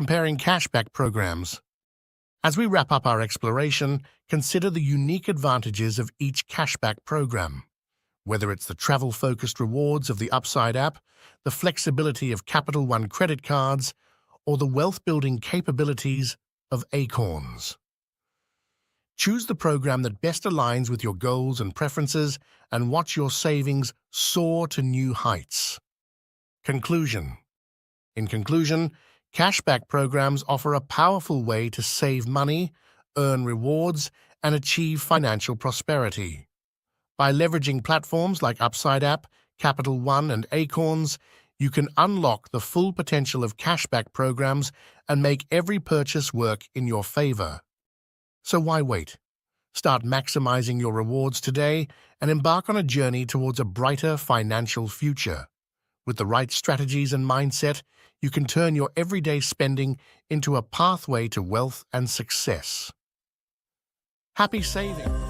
Comparing cashback programs. As we wrap up our exploration, consider the unique advantages of each cashback program. Whether it's the travel-focused rewards of the Upside app, the flexibility of Capital One credit cards, or the wealth-building capabilities of Acorns. Choose the program that best aligns with your goals and preferences and watch your savings soar to new heights. Conclusion. In conclusion, cashback programs offer a powerful way to save money, earn rewards, and achieve financial prosperity. By leveraging platforms like Upside App, Capital One, and Acorns, you can unlock the full potential of cashback programs and make every purchase work in your favor. So why wait? Start maximizing your rewards today and embark on a journey towards a brighter financial future. With the right strategies and mindset, you can turn your everyday spending into a pathway to wealth and success. Happy saving!